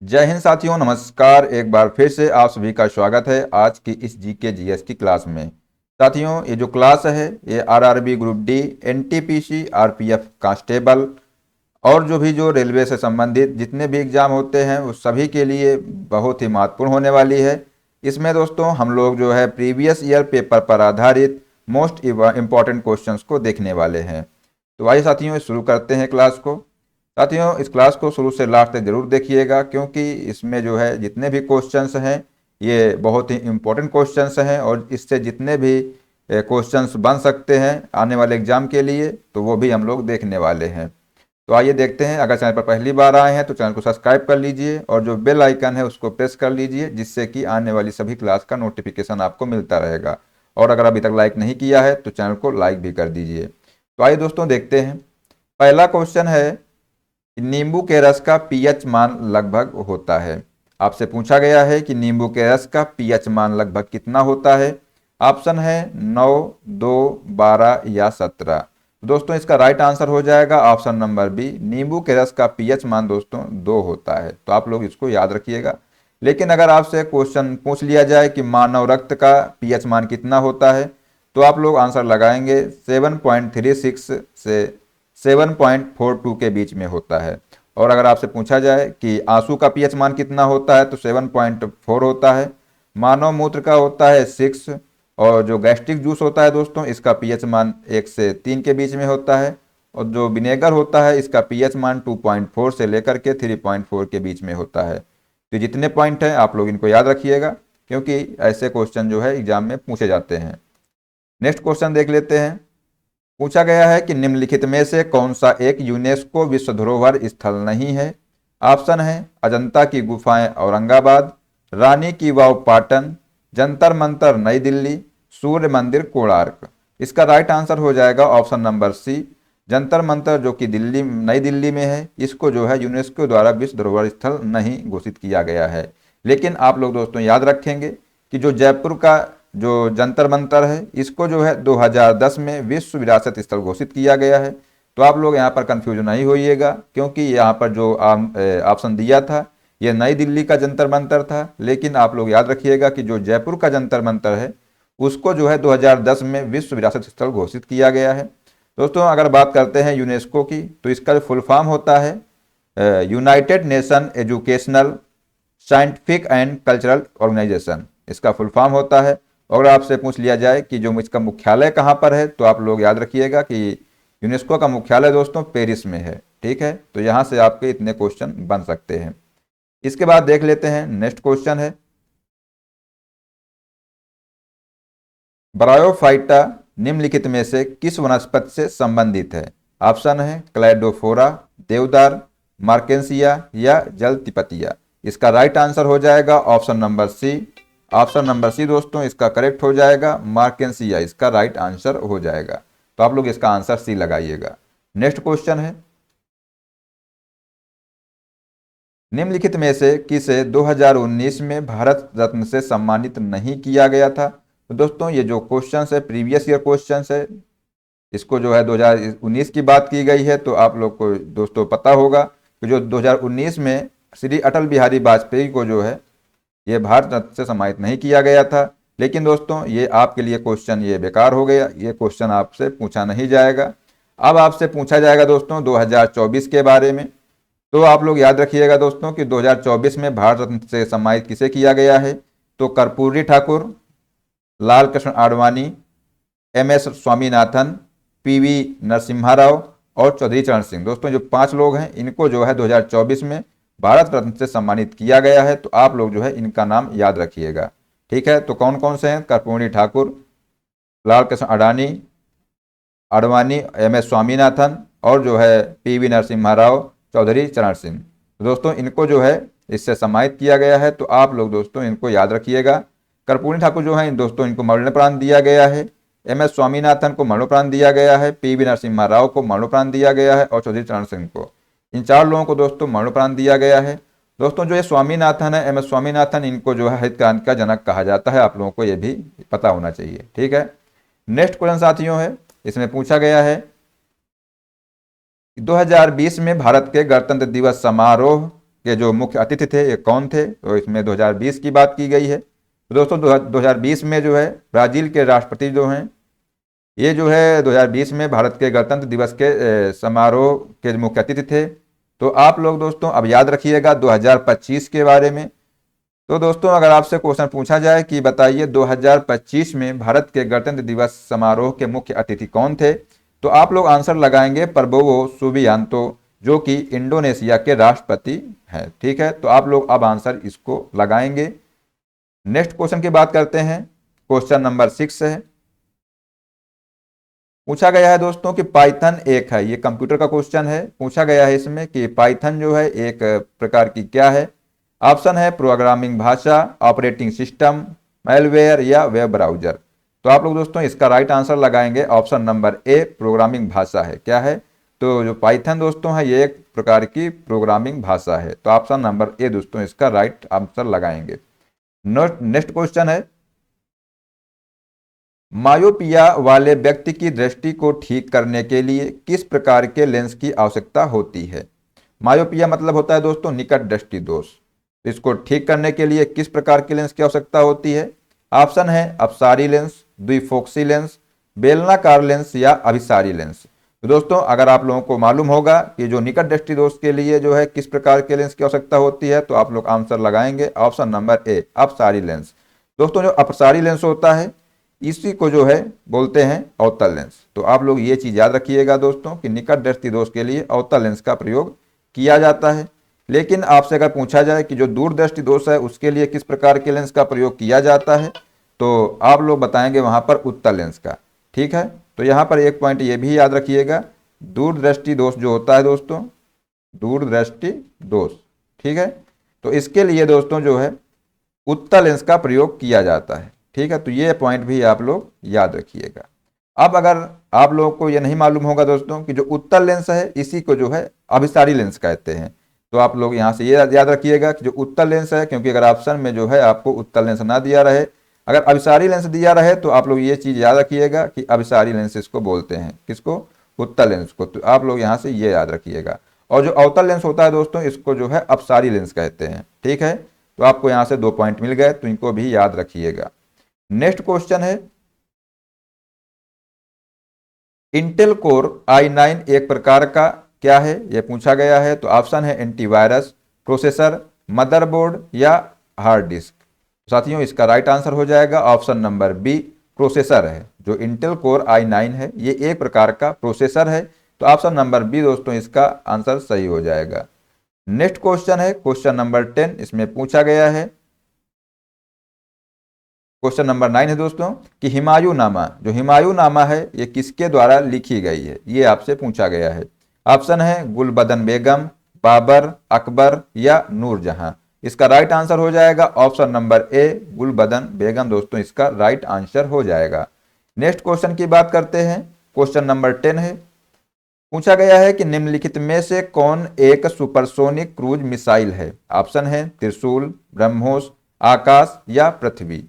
जय हिंद साथियों, नमस्कार। एक बार फिर से आप सभी का स्वागत है आज की इस जीके जीएस की क्लास में। साथियों, ये जो क्लास है ये RRB group D, NTPC, RPF constable और जो रेलवे से संबंधित जितने भी एग्जाम होते हैं उस सभी के लिए बहुत ही महत्वपूर्ण होने वाली है। इसमें दोस्तों हम लोग जो है प्रीवियस ईयर पेपर पर आधारित मोस्ट इम्पॉर्टेंट क्वेश्चंस को देखने वाले हैं। तो आइए साथियों शुरू करते हैं क्लास को। साथियों, इस क्लास को शुरू से लास्ट तक जरूर देखिएगा क्योंकि इसमें जो है जितने भी क्वेश्चंस हैं ये बहुत ही इम्पोर्टेंट क्वेश्चंस हैं और इससे जितने भी क्वेश्चंस बन सकते हैं आने वाले एग्जाम के लिए तो वो भी हम लोग देखने वाले हैं। तो आइए देखते हैं। अगर चैनल पर पहली बार आए हैं तो चैनल को सब्सक्राइब कर लीजिए और जो बेल आइकन है उसको प्रेस कर लीजिए जिससे कि आने वाली सभी क्लास का नोटिफिकेशन आपको मिलता रहेगा। और अगर अभी तक लाइक नहीं किया है तो चैनल को लाइक भी कर दीजिए। तो आइए दोस्तों देखते हैं। पहला क्वेश्चन है, नींबू के रस का पीएच मान लगभग होता है। आपसे पूछा गया है कि नींबू के रस का पीएच मान लगभग कितना होता है। ऑप्शन है 9, 2, 12 या 17। दोस्तों इसका राइट आंसर हो जाएगा ऑप्शन नंबर बी। नींबू के रस का पीएच मान दोस्तों 2 होता है, तो आप लोग इसको याद रखिएगा। लेकिन अगर आपसे क्वेश्चन पूछ लिया जाए कि मानव रक्त का पीएच मान कितना होता है तो आप लोग आंसर लगाएंगे 7.36 से 7.42 के बीच में होता है। और अगर आपसे पूछा जाए कि आंसू का पीएच मान कितना होता है तो 7.4 होता है। मानव मूत्र का होता है 6 और जो गैस्ट्रिक जूस होता है दोस्तों इसका पीएच मान 1 से 3 के बीच में होता है। और जो विनेगर होता है इसका पीएच मान 2.4 से लेकर के 3.4 के बीच में होता है। तो जितने पॉइंट हैं आप लोग इनको याद रखिएगा क्योंकि ऐसे क्वेश्चन जो है एग्जाम में पूछे जाते हैं। नेक्स्ट क्वेश्चन देख लेते हैं। पूछा गया है कि निम्नलिखित में से कौन सा एक यूनेस्को विश्व धरोहर स्थल नहीं है। ऑप्शन है अजंता की गुफाएं औरंगाबाद, रानी की वाव पाटन, जंतर मंतर नई दिल्ली, सूर्य मंदिर कोणार्क। इसका राइट आंसर हो जाएगा option number C. Jantar Mantar जो कि नई दिल्ली में है इसको जो है यूनेस्को द्वारा विश्व धरोहर स्थल नहीं घोषित किया गया है। लेकिन आप लोग दोस्तों याद रखेंगे कि जो जयपुर का जो जंतर मंतर है इसको जो है 2010 में विश्व विरासत स्थल घोषित किया गया है। तो आप लोग यहाँ पर कंफ्यूज नहीं होइएगा क्योंकि यहाँ पर जो ऑप्शन दिया था ये नई दिल्ली का जंतर मंतर था। लेकिन आप लोग याद रखिएगा कि जो जयपुर का जंतर मंतर है उसको जो है 2010 में विश्व विरासत स्थल घोषित किया गया है। दोस्तों अगर बात करते हैं यूनेस्को की तो इसका जो फुल फॉर्म होता है united nation educational, scientific and cultural organisation, इसका फुल फॉर्म होता है। और आपसे पूछ लिया जाए कि जो इसका मुख्यालय कहाँ पर है तो आप लोग याद रखिएगा कि यूनेस्को का मुख्यालय दोस्तों पेरिस में है। ठीक है, तो यहाँ से आपके इतने क्वेश्चन बन सकते हैं। इसके बाद देख लेते हैं। नेक्स्ट क्वेश्चन है, ब्रायोफाइटा निम्नलिखित में से किस वनस्पति से संबंधित है। ऑप्शन है क्लैडोफोरा, देवदार, मार्केंसिया या जलतिपतिया। इसका राइट आंसर हो जाएगा option number C. Option number C दोस्तों इसका करेक्ट हो जाएगा, मार्केंसिया इसका राइट आंसर हो जाएगा। तो आप लोग इसका आंसर सी लगाइएगा। नेक्स्ट क्वेश्चन है, निम्नलिखित में से किसे 2019 में भारत रत्न से सम्मानित नहीं किया गया था। तो दोस्तों ये जो क्वेश्चन है प्रीवियस ईयर क्वेश्चन है, इसको जो है 2019 की बात की गई है। तो आप लोग को दोस्तों पता होगा कि जो 2019 में श्री अटल बिहारी वाजपेयी को जो है ये भारत रत्न से सम्मानित नहीं किया गया था। लेकिन दोस्तों ये आपके लिए क्वेश्चन ये बेकार हो गया, ये क्वेश्चन आपसे पूछा नहीं जाएगा। अब आपसे पूछा जाएगा दोस्तों 2024 के बारे में। तो आप लोग याद रखिएगा दोस्तों कि 2024 में भारत रत्न से सम्मानित किसे किया गया है। तो Karpoori Thakur, Lal Krishna Advani, M S Swaminathan, P V Narasimha Rao और चौधरी चरण सिंह। दोस्तों जो 5 लोग हैं इनको जो है 2024 में भारत रत्न से सम्मानित किया गया है। तो आप लोग जो है इनका नाम याद रखिएगा। ठीक है, तो कौन कौन से हैं, कर्पूरी ठाकुर, लाल कृष्ण आडवाणी, एम एस स्वामीनाथन और जो है पीवी नरसिम्हा राव, चौधरी चरण सिंह। दोस्तों इनको जो है इससे सम्मानित किया गया है। तो आप लोग दोस्तों इनको याद रखिएगा। कर्पूरी ठाकुर जो है दोस्तों इनको मरणोपरांत दिया गया है, एम एस स्वामीनाथन को मरणोपरांत दिया गया है, पीवी नरसिम्हा राव को मरणोपरांत दिया गया है और चौधरी चरण सिंह को, इन 4 लोगों को दोस्तों मरणोपरांत दिया गया है। दोस्तों जो ये स्वामीनाथन है, एम एस स्वामीनाथन, इनको जो है हरित क्रांति का जनक कहा जाता है। आप लोगों को ये भी पता होना चाहिए। ठीक है, नेक्स्ट क्वेश्चन साथियों है, इसमें पूछा गया है 2020 में भारत के गणतंत्र दिवस समारोह के जो मुख्य अतिथि थे ये कौन थे, तो इसमें 2020 की बात की गई है। तो दोस्तों 2020 में जो है ब्राज़ील के राष्ट्रपति जो हैं ये जो है 2020 में भारत के गणतंत्र दिवस के समारोह के मुख्य अतिथि थे। तो आप लोग दोस्तों अब याद रखिएगा 2025 के बारे में। तो दोस्तों अगर आपसे क्वेश्चन पूछा जाए कि बताइए 2025 में भारत के गणतंत्र दिवस समारोह के मुख्य अतिथि कौन थे, तो आप लोग आंसर लगाएंगे प्रबोवो सुबियांतो, जो कि इंडोनेशिया के राष्ट्रपति हैं। ठीक है, तो आप लोग अब आंसर इसको लगाएंगे। नेक्स्ट क्वेश्चन की बात करते हैं। क्वेश्चन नंबर 6 है, पूछा गया है दोस्तों कि पाइथन एक है, ये कंप्यूटर का क्वेश्चन है। पूछा गया है इसमें कि पाइथन जो है एक प्रकार की क्या है। ऑप्शन है प्रोग्रामिंग भाषा, ऑपरेटिंग सिस्टम, मैलवेयर या वेब ब्राउजर। तो आप लोग दोस्तों इसका राइट आंसर लगाएंगे ऑप्शन नंबर ए, प्रोग्रामिंग भाषा है। क्या है, तो जो पाइथन दोस्तों है ये एक प्रकार की प्रोग्रामिंग भाषा है। तो ऑप्शन नंबर ए दोस्तों इसका राइट आंसर लगाएंगे। नेक्स्ट क्वेश्चन है, मायोपिया वाले व्यक्ति की दृष्टि को ठीक करने के लिए किस प्रकार के लेंस की आवश्यकता होती है। मायोपिया मतलब होता है दोस्तों निकट दृष्टि दोष। इसको ठीक करने के लिए किस प्रकार के लेंस की आवश्यकता होती है। ऑप्शन है अपसारी लेंस, द्विफोक्सी लेंस, बेलनाकार लेंस या अभिसारी लेंस। तो दोस्तों अगर आप लोगों को मालूम होगा कि जो निकट दृष्टि दोष के लिए जो है किस प्रकार के लेंस की आवश्यकता होती है, तो आप लोग आंसर लगाएंगे ऑप्शन नंबर ए, अपसारी लेंस। दोस्तों जो अपसारी लेंस होता है इसी को जो है बोलते हैं अवतल लेंस। तो आप लोग ये चीज याद रखिएगा दोस्तों कि निकट दृष्टि दोष के लिए अवतल लेंस का प्रयोग किया जाता है। लेकिन आपसे अगर पूछा जाए कि जो दूर दृष्टि दोष है उसके लिए किस प्रकार के लेंस का प्रयोग किया जाता है, तो आप लोग बताएंगे वहां पर उत्तल लेंस का। ठीक है, तो यहाँ पर एक पॉइंट ये भी याद रखिएगा, दूर दृष्टि दोष जो होता है दोस्तों, दूर दृष्टि दोष, ठीक है, तो इसके लिए दोस्तों जो है उत्तल लेंस का प्रयोग किया जाता है। ठीक है, तो ये पॉइंट भी आप लोग याद रखिएगा। अब अगर आप लोगों को ये नहीं मालूम होगा दोस्तों कि जो उत्तल लेंस है इसी को जो है अभिसारी लेंस कहते हैं, तो आप लोग यहाँ से ये याद रखिएगा कि जो उत्तल लेंस है, क्योंकि अगर ऑप्शन में जो है आपको उत्तल लेंस ना दिया रहे, अगर अभिसारी लेंस दिया रहे तो आप लोग ये चीज याद रखिएगा कि अभिसारी लेंस इसको बोलते हैं, किसको, उत्तल लेंस को। तो आप लोग यहाँ से ये याद रखिएगा। और जो अवतल लेंस होता है दोस्तों इसको जो है अपसारी लेंस कहते हैं। ठीक है, तो आपको यहाँ से 2 पॉइंट मिल गए, तो इनको भी याद रखिएगा। नेक्स्ट क्वेश्चन है, इंटेल कोर i9 एक प्रकार का क्या है, यह पूछा गया है। तो ऑप्शन है एंटीवायरस, प्रोसेसर, मदरबोर्ड या हार्ड डिस्क। साथियों इसका राइट आंसर हो जाएगा ऑप्शन नंबर बी, प्रोसेसर है। जो इंटेल कोर i9 है ये एक प्रकार का प्रोसेसर है। तो ऑप्शन नंबर बी दोस्तों इसका आंसर सही हो जाएगा। नेक्स्ट क्वेश्चन है क्वेश्चन नंबर 10, इसमें पूछा गया है, क्वेश्चन नंबर 9 है दोस्तों कि हुमायूंनामा, जो हुमायूंनामा है ये किसके द्वारा लिखी गई है, ये आपसे पूछा गया है। ऑप्शन है गुलबदन बेगम, बाबर, अकबर या नूरजहां। इसका राइट आंसर हो जाएगा ऑप्शन नंबर ए, गुलबदन बेगम दोस्तों इसका राइट आंसर हो जाएगा। नेक्स्ट क्वेश्चन की बात करते हैं। क्वेश्चन नंबर 10 है, पूछा गया है कि निम्नलिखित में से कौन एक सुपरसोनिक क्रूज मिसाइल है। ऑप्शन है त्रिशूल, ब्रह्मोस, आकाश या पृथ्वी।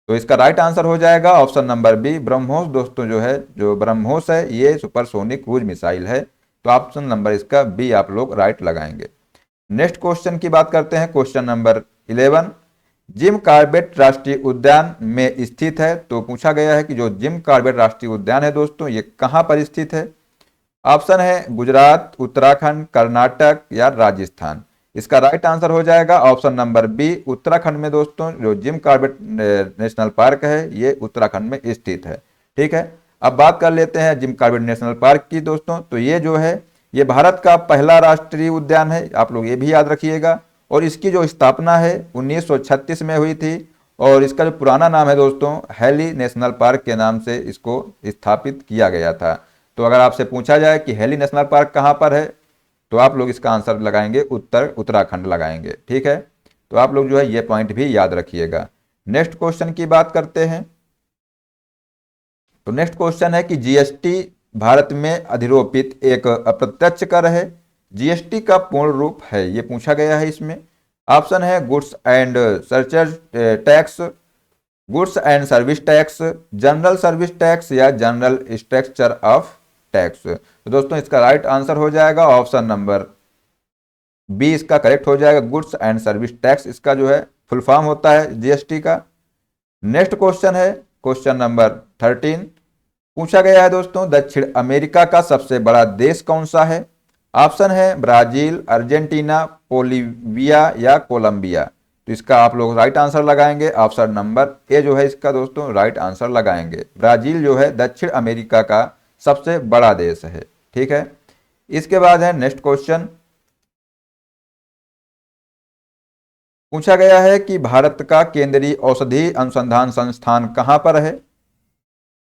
तो इसका राइट आंसर हो जाएगा ऑप्शन नंबर बी, ब्रह्मोस दोस्तों जो है, जो ब्रह्मोस है ये सुपरसोनिक क्रूज मिसाइल है। तो ऑप्शन नंबर इसका बी आप लोग राइट लगाएंगे। नेक्स्ट क्वेश्चन की बात करते हैं। क्वेश्चन नंबर 11, जिम कॉर्बेट राष्ट्रीय उद्यान में स्थित है। तो पूछा गया है कि जो जिम कॉर्बेट राष्ट्रीय उद्यान है दोस्तों ये कहां पर स्थित है। ऑप्शन है गुजरात, उत्तराखंड, कर्नाटक या राजस्थान। इसका राइट आंसर हो जाएगा ऑप्शन नंबर बी, उत्तराखंड में दोस्तों जो जिम कॉर्बेट नेशनल पार्क है ये उत्तराखंड में स्थित है। ठीक है, अब बात कर लेते हैं जिम कॉर्बेट नेशनल पार्क की दोस्तों। तो ये जो है ये भारत का पहला राष्ट्रीय उद्यान है, आप लोग ये भी याद रखिएगा। और इसकी जो स्थापना है 1936 में हुई थी। और इसका जो पुराना नाम है दोस्तों हेली नेशनल पार्क के नाम से इसको स्थापित किया गया था। तो अगर आपसे पूछा जाए कि हेली नेशनल पार्क कहाँ पर है, तो आप लोग इसका आंसर लगाएंगे उत्तराखंड लगाएंगे। ठीक है, तो आप लोग जो है ये पॉइंट भी याद रखिएगा। नेक्स्ट क्वेश्चन की बात करते हैं। तो नेक्स्ट क्वेश्चन है कि जीएसटी भारत में अधिरोपित एक अप्रत्यक्ष कर है। जीएसटी का पूर्ण रूप है, ये पूछा गया है इसमें। ऑप्शन है goods and searches tax, goods and service tax, general service tax या जनरल स्ट्रक्चर ऑफ टैक्स। तो दोस्तों इसका राइट आंसर हो जाएगा ऑप्शन नंबर बी इसका करेक्ट हो जाएगा। गुड्स एंड सर्विस टैक्स इसका जो है फुल फॉर्म होता है जीएसटी का। नेक्स्ट क्वेश्चन है क्वेश्चन नंबर 13। पूछा गया है दोस्तों, दक्षिण अमेरिका का सबसे बड़ा देश कौन सा है? ऑप्शन है ब्राजील, अर्जेंटीना, बोलिविया या कोलंबिया। तो इसका आप लोग राइट आंसर लगाएंगे। ऑप्शन नंबर ए जो है इसका दोस्तों राइट आंसर लगाएंगे। ब्राजील जो है दक्षिण अमेरिका का सबसे बड़ा देश है। ठीक है, इसके बाद है नेक्स्ट क्वेश्चन। पूछा गया है कि भारत का केंद्रीय औषधि अनुसंधान संस्थान कहां पर है?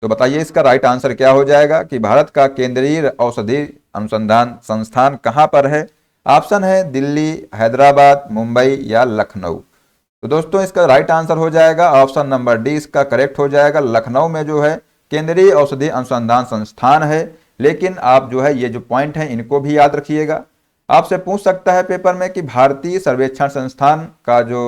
तो बताइए इसका राइट आंसर क्या हो जाएगा कि भारत का केंद्रीय औषधि अनुसंधान संस्थान कहां पर है? ऑप्शन है दिल्ली, हैदराबाद, मुंबई या लखनऊ। तो दोस्तों इसका राइट आंसर हो जाएगा ऑप्शन नंबर डी इसका करेक्ट हो जाएगा। लखनऊ में जो है केंद्रीय औषधि अनुसंधान संस्थान है। लेकिन आप जो है ये जो पॉइंट है इनको भी याद रखिएगा। आपसे पूछ सकता है पेपर में कि भारतीय सर्वेक्षण संस्थान का जो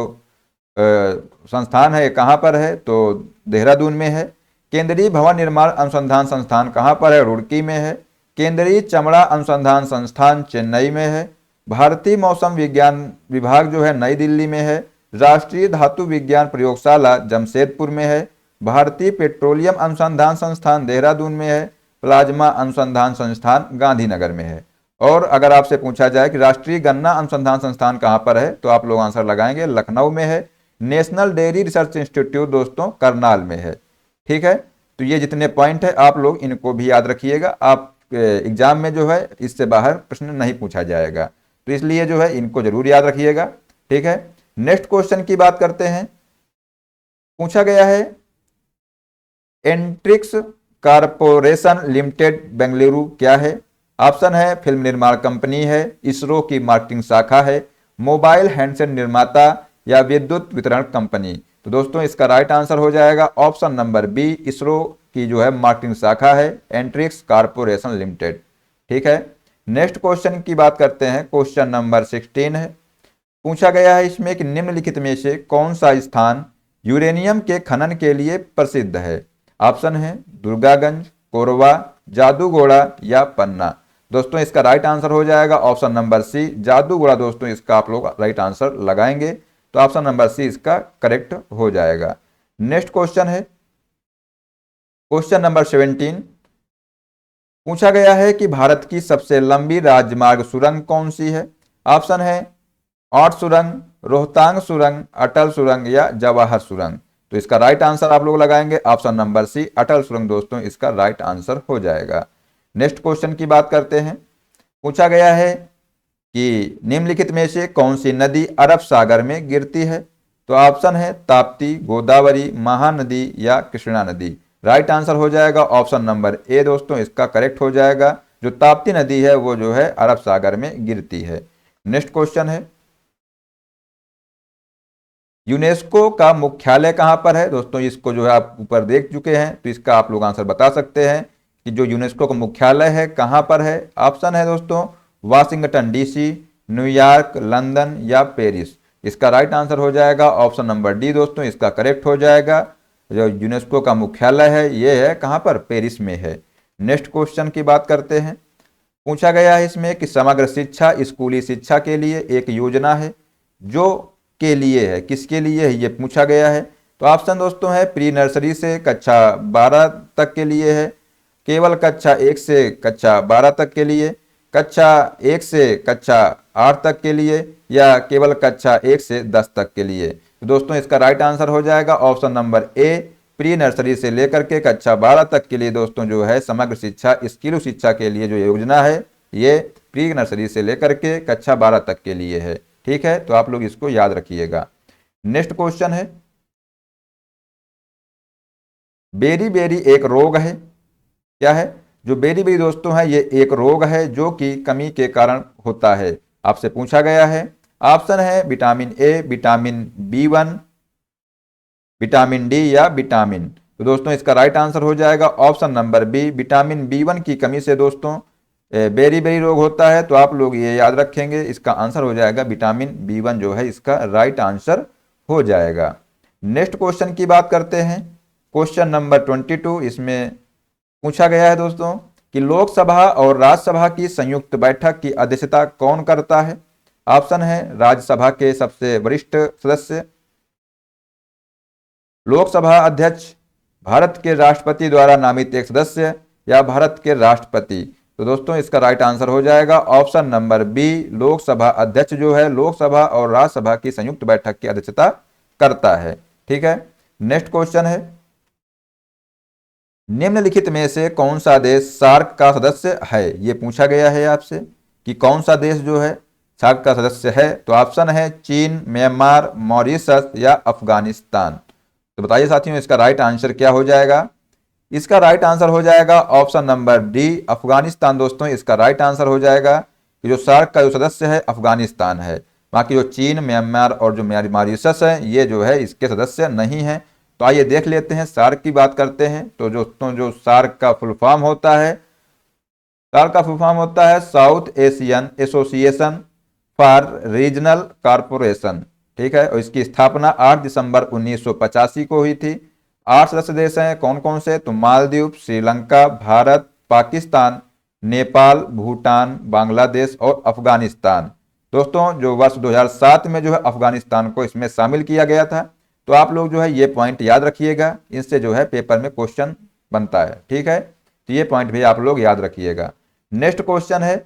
संस्थान है कहाँ पर है? तो देहरादून में है। केंद्रीय भवन निर्माण अनुसंधान संस्थान कहाँ पर है? रुड़की में है। केंद्रीय चमड़ा अनुसंधान संस्थान चेन्नई में है। भारतीय मौसम विज्ञान विभाग जो है नई दिल्ली में है। राष्ट्रीय धातु विज्ञान प्रयोगशाला जमशेदपुर में है। भारतीय पेट्रोलियम अनुसंधान संस्थान देहरादून में है। प्लाज्मा अनुसंधान संस्थान गांधीनगर में है। और अगर आपसे पूछा जाए कि राष्ट्रीय गन्ना अनुसंधान संस्थान कहाँ पर है, तो आप लोग आंसर लगाएंगे लखनऊ में है। नेशनल डेयरी रिसर्च इंस्टीट्यूट दोस्तों करनाल में है। ठीक है, तो ये जितने पॉइंट है आप लोग इनको भी याद रखिएगा। आप एग्जाम में जो है इससे बाहर प्रश्न नहीं पूछा जाएगा, तो इसलिए जो है इनको जरूर याद रखिएगा। ठीक है, नेक्स्ट क्वेश्चन की बात करते हैं। पूछा गया है एंट्रिक्स कारपोरेशन लिमिटेड बेंगलुरु क्या है? ऑप्शन है फिल्म निर्माण कंपनी है, इसरो की मार्केटिंग शाखा है, मोबाइल हैंडसेट निर्माता या विद्युत वितरण कंपनी। तो दोस्तों इसका राइट आंसर हो जाएगा ऑप्शन नंबर बी, इसरो की जो है मार्केटिंग शाखा है एंट्रिक्स कारपोरेशन लिमिटेड। ठीक है, नेक्स्ट क्वेश्चन की बात करते हैं। क्वेश्चन नंबर 16 है। पूछा गया है इसमें कि निम्नलिखित में से कौन सा स्थान यूरेनियम के खनन के लिए प्रसिद्ध है? ऑप्शन है दुर्गागंज, कोरबा, जादूगोड़ा या पन्ना। दोस्तों इसका राइट आंसर हो जाएगा ऑप्शन नंबर सी, जादूगोड़ा। दोस्तों इसका आप लोग राइट आंसर लगाएंगे, तो ऑप्शन नंबर सी इसका करेक्ट हो जाएगा। नेक्स्ट क्वेश्चन है क्वेश्चन नंबर 17। पूछा गया है कि भारत की सबसे लंबी राजमार्ग सुरंग कौन सी है? ऑप्शन है औट सुरंग, रोहतांग सुरंग, अटल सुरंग या जवाहर सुरंग। तो इसका राइट आंसर आप लोग लगाएंगे ऑप्शन नंबर सी, अटल सुरंग। दोस्तों इसका राइट आंसर हो जाएगा। नेक्स्ट क्वेश्चन की बात करते हैं। पूछा गया है कि निम्नलिखित में से कौन सी नदी अरब सागर में गिरती है? तो ऑप्शन है ताप्ती, गोदावरी, महानदी या कृष्णा नदी। राइट आंसर हो जाएगा ऑप्शन नंबर ए। दोस्तों इसका करेक्ट हो जाएगा, जो ताप्ती नदी है वो जो है अरब सागर में गिरती है। नेक्स्ट क्वेश्चन है यूनेस्को का मुख्यालय कहां पर है? दोस्तों इसको जो है आप ऊपर देख चुके हैं, तो इसका आप लोग आंसर बता सकते हैं कि जो यूनेस्को का मुख्यालय है कहां पर है। ऑप्शन है दोस्तों वाशिंगटन डीसी, न्यूयॉर्क, लंदन या पेरिस। इसका राइट आंसर हो जाएगा ऑप्शन नंबर डी। दोस्तों इसका करेक्ट हो जाएगा, जो यूनेस्को का मुख्यालय है ये है कहां पर? पेरिस में है। नेक्स्ट क्वेश्चन की बात करते हैं। पूछा गया है इसमें कि समग्र शिक्षा स्कूली शिक्षा के लिए एक योजना है, जो के लिए है, किसके लिए है ये पूछा गया है। तो ऑप्शन दोस्तों है प्री नर्सरी से कक्षा 12 तक के लिए है, केवल कक्षा 1 से कक्षा 12 तक के लिए, कक्षा 1 से कक्षा 8 तक के लिए या केवल कक्षा 1 से 10 तक के लिए। तो दोस्तों इसका राइट आंसर हो जाएगा option number A, pre nursery से लेकर के कक्षा 12 तक के लिए। दोस्तों जो है समग्र शिक्षा स्किल शिक्षा के लिए जो योजना है ये प्री नर्सरी से लेकर के कक्षा 12 तक के लिए है। ठीक है, तो आप लोग इसको याद रखिएगा। नेक्स्ट क्वेश्चन है बेरी बेरी एक रोग है, क्या है? जो बेरी बेरी दोस्तों है ये एक रोग है जो कि कमी के कारण होता है। आपसे पूछा गया है। ऑप्शन है vitamin A, vitamin B one, vitamin D या विटामिन। तो दोस्तों इसका राइट आंसर हो जाएगा option number B, vitamin B one की कमी से दोस्तों बेरी बेरी रोग होता है। तो आप लोग ये याद रखेंगे, इसका आंसर हो जाएगा विटामिन बी1 जो है इसका राइट आंसर हो जाएगा। नेक्स्ट क्वेश्चन की बात करते हैं। Question number 22। इसमें पूछा गया है दोस्तों कि लोकसभा और राज्यसभा की संयुक्त बैठक की अध्यक्षता कौन करता है? ऑप्शन है राज्यसभा के सबसे वरिष्ठ सदस्य, लोकसभा अध्यक्ष, भारत के राष्ट्रपति द्वारा नामित एक सदस्य, या भारत के राष्ट्रपति। तो दोस्तों इसका राइट आंसर हो जाएगा ऑप्शन नंबर बी, लोकसभा अध्यक्ष जो है लोकसभा और राज्यसभा की संयुक्त बैठक की अध्यक्षता करता है। ठीक है, नेक्स्ट क्वेश्चन है, निम्नलिखित में से कौन सा देश सार्क का सदस्य है। ये पूछा गया है आपसे कि कौन सा देश जो है सार्क का सदस्य है। तो ऑप्शन है चीन, म्यांमार, मॉरिशस या अफगानिस्तान। तो बताइए साथियों इसका राइट आंसर क्या हो जाएगा। इसका राइट आंसर हो जाएगा ऑप्शन नंबर डी, अफगानिस्तान। दोस्तों इसका राइट आंसर हो जाएगा कि जो सार्क का जो सदस्य है अफगानिस्तान है। बाकी जो चीन, म्यांमार और जो मॉरिशस है ये जो है इसके सदस्य नहीं है। तो आइए देख लेते हैं, सार्क की बात करते हैं। तो दोस्तों जो सार्क का फुल फॉर्म होता है, सार्क का फुल फॉर्म होता है south Asian association for regional corporation. ठीक है, और इसकी स्थापना 8 दिसंबर 1985 को हुई थी। 8 सदस्य देश हैं, कौन कौन से, तो मालदीव, श्रीलंका, भारत, पाकिस्तान, नेपाल, भूटान, बांग्लादेश और अफगानिस्तान। दोस्तों जो वर्ष 2007 में जो है अफगानिस्तान को इसमें शामिल किया गया था। तो आप लोग जो है ये पॉइंट याद रखिएगा, इनसे जो है पेपर में क्वेश्चन बनता है। ठीक है, तो ये पॉइंट भी आप लोग याद रखिएगा। नेक्स्ट क्वेश्चन है,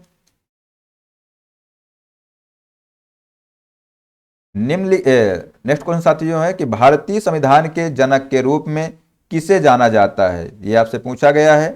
नेक्स्ट क्वेश्चन साथियों है कि भारतीय संविधान के जनक के रूप में किसे जाना जाता है। ये आपसे पूछा गया है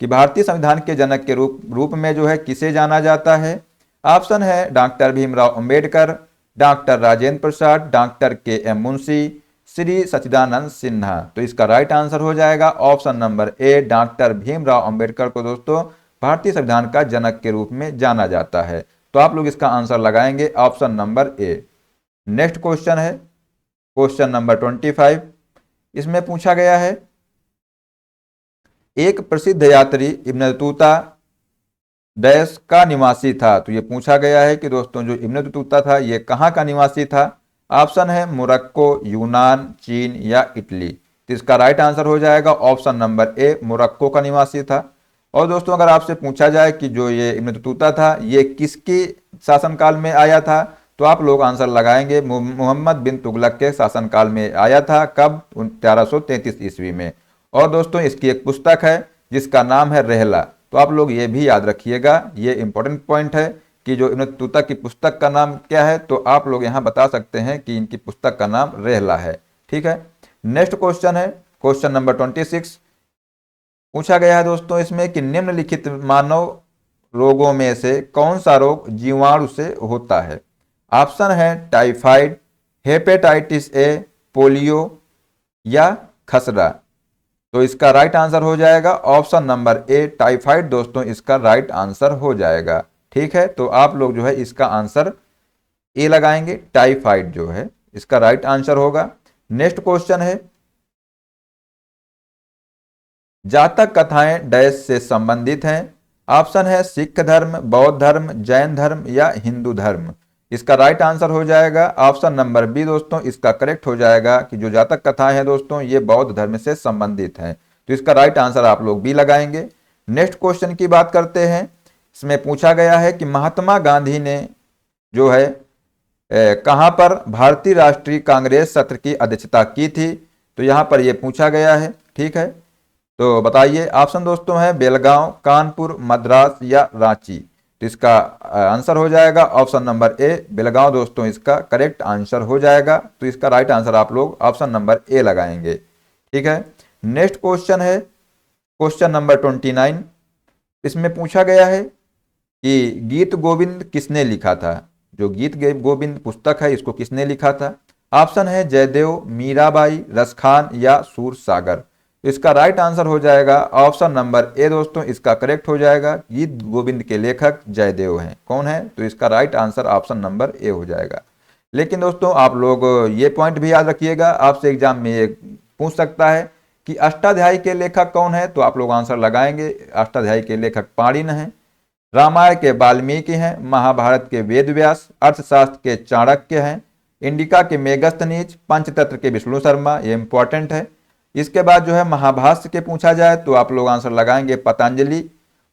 कि भारतीय संविधान के जनक के रूप में जो है किसे जाना जाता है। ऑप्शन है doctor Bhimrao Ambedkar, doctor Rajendra Prasad, doctor के एम मुंशी, श्री सच्चिदानंद सिन्हा। तो इसका राइट आंसर हो जाएगा option number A, doctor Bhimrao Ambedkar को दोस्तों भारतीय संविधान का जनक के रूप में जाना जाता है। तो आप लोग इसका आंसर लगाएंगे option number A. Next question है क्वेश्चन नंबर 25। इसमें पूछा गया है, एक प्रसिद्ध यात्री इब्न बतूता डैश का निवासी था। तो ये पूछा गया है कि दोस्तों जो इब्न बतूता था ये कहाँ का निवासी था। ऑप्शन है मोरक्को, यूनान, चीन या इटली। तो इसका राइट आंसर हो जाएगा ऑप्शन नंबर ए, मोरक्को का निवासी था। और दोस्तों अगर आपसे पूछा जाए कि जो ये इब्न बतूता था ये किसके शासनकाल में आया था, तो आप लोग आंसर लगाएंगे मोहम्मद बिन तुगलक के शासनकाल में आया था। कब, 1333 ईस्वी में। और दोस्तों इसकी एक पुस्तक है जिसका नाम है रहला। तो आप लोग ये भी याद रखिएगा, ये इंपॉर्टेंट पॉइंट है कि जो इब्न बतूता की पुस्तक का नाम क्या है। तो आप लोग यहाँ बता सकते हैं कि इनकी पुस्तक का नाम रहला है। ठीक है, नेक्स्ट क्वेश्चन है क्वेश्चन नंबर 26। पूछा गया है दोस्तों इसमें कि निम्नलिखित मानव रोगों में से कौन सा रोग जीवाणु से होता है। ऑप्शन है टाइफाइड, हेपेटाइटिस ए, पोलियो या खसरा। तो इसका राइट आंसर हो जाएगा ऑप्शन नंबर ए, टाइफाइड। दोस्तों इसका राइट आंसर हो जाएगा। ठीक है, तो आप लोग जो है इसका आंसर ए लगाएंगे, टाइफाइड जो है इसका राइट आंसर होगा। नेक्स्ट क्वेश्चन है, जातक कथाएं डैश से संबंधित हैं। ऑप्शन है सिख धर्म, बौद्ध धर्म, जैन धर्म या हिंदू धर्म। इसका राइट आंसर हो जाएगा ऑप्शन नंबर बी। दोस्तों इसका करेक्ट हो जाएगा कि जो जातक कथाएं हैं दोस्तों ये बौद्ध धर्म से संबंधित हैं। तो इसका राइट आंसर आप लोग बी लगाएंगे। नेक्स्ट क्वेश्चन की बात करते हैं। इसमें पूछा गया है कि महात्मा गांधी ने जो है कहां पर भारतीय राष्ट्रीय कांग्रेस सत्र की अध्यक्षता की थी। तो यहां पर यह पूछा गया है। ठीक है, तो बताइए ऑप्शन दोस्तों है बेलगांव, कानपुर, मद्रास या रांची। तो इसका आंसर हो जाएगा ऑप्शन नंबर ए, बेलगांव। दोस्तों इसका करेक्ट आंसर हो जाएगा। तो इसका राइट आंसर आप लोग ऑप्शन नंबर ए लगाएंगे। ठीक है, नेक्स्ट क्वेश्चन है क्वेश्चन नंबर 29। इसमें पूछा गया है कि गीत गोविंद किसने लिखा था। जो गीत गोविंद पुस्तक है इसको किसने लिखा था। ऑप्शन है जयदेव, मीराबाई, रसखान या सूरसागर। इसका राइट आंसर हो जाएगा ऑप्शन नंबर ए। दोस्तों इसका करेक्ट हो जाएगा, गीत गोविंद के लेखक जयदेव हैं। कौन है, तो इसका right answer option number A हो जाएगा। लेकिन दोस्तों आप लोग ये पॉइंट भी याद रखिएगा, आपसे एग्जाम में ये पूछ सकता है कि अष्टाध्यायी के लेखक कौन है। तो आप लोग आंसर लगाएंगे, अष्टाध्यायी के लेखक पाणिनि हैं, रामायण के वाल्मीकि हैं, महाभारत के वेद व्यास, अर्थशास्त्र के चाणक्य हैं, इंडिका के मेगस्थनीज, पंचतंत्र के विष्णु शर्मा। ये इंपॉर्टेंट है। इसके बाद जो है महाभाष्य के पूछा जाए तो आप लोग आंसर लगाएंगे पतंजलि,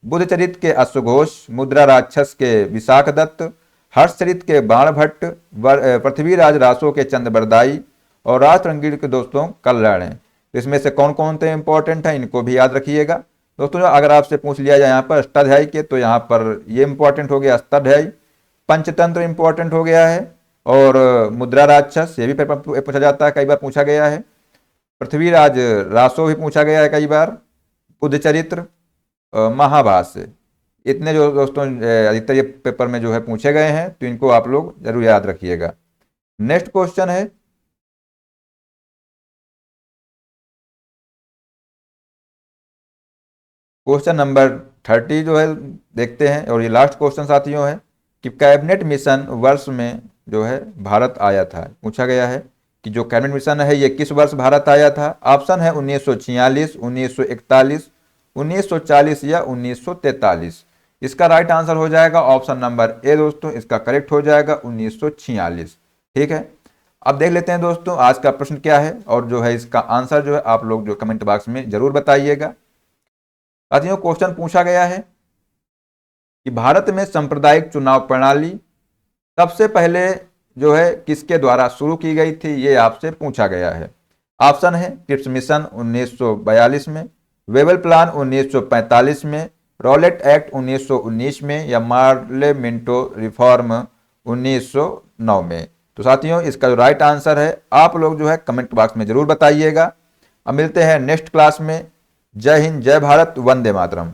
बुद्धचरित के अश्वघोष, मुद्रा राक्षस के विशाख दत्त, हर्षचरित के बाणभट्ट, पृथ्वीराज रासो के चंद्रबरदाई और राजतरंगीण के दोस्तों कल्याण हैं। तो इसमें से कौन कौन से इंपॉर्टेंट हैं, इनको भी याद रखिएगा दोस्तों। अगर आपसे पूछ लिया जाए यहाँ पर अष्टाध्यायी के, तो यहाँ पर ये इंपॉर्टेंट हो गया अष्टाध्यायी। पंचतंत्र इंपॉर्टेंट हो गया है, और मुद्रा राक्षस ये भी पेपर पूछा जाता है, कई बार पूछा गया है। पृथ्वीराज रासो भी पूछा गया है कई बार। बुद्ध चरित्र, महाभाष्य, इतने जो दोस्तों अधिकतर ये पेपर में जो है पूछे गए हैं, तो इनको आप लोग जरूर याद रखिएगा। नेक्स्ट क्वेश्चन है क्वेश्चन नंबर 30 जो है देखते हैं, और ये लास्ट क्वेश्चन साथियों है कि कैबिनेट मिशन वर्ष में जो है भारत आया था। पूछा गया है कि जो कैबिनेट मिशन है ये किस वर्ष भारत आया था। ऑप्शन है 1946, 1941, 1940 या 1943। इसका राइट आंसर हो जाएगा ऑप्शन नंबर ए दोस्तों, इसका करेक्ट हो जाएगा 1946। ठीक है, अब देख लेते हैं दोस्तों आज का प्रश्न क्या है, और जो है इसका आंसर जो है आप लोग जो कमेंट बॉक्स में जरूर बताइएगा। साथियों क्वेश्चन पूछा गया है कि भारत में सांप्रदायिक चुनाव प्रणाली सबसे पहले जो है किसके द्वारा शुरू की गई थी, ये आपसे पूछा गया है। ऑप्शन है क्रिप्स मिशन 1942 में, वेबल प्लान 1945 में, रॉलेट एक्ट 1919 में, या पार्लियामेंटो रिफॉर्म 1909 में। तो साथियों इसका जो राइट आंसर है आप लोग जो है कमेंट बॉक्स में जरूर बताइएगा। अब मिलते हैं नेक्स्ट क्लास में। जय हिंद, जय भारत, वंदे मातरम।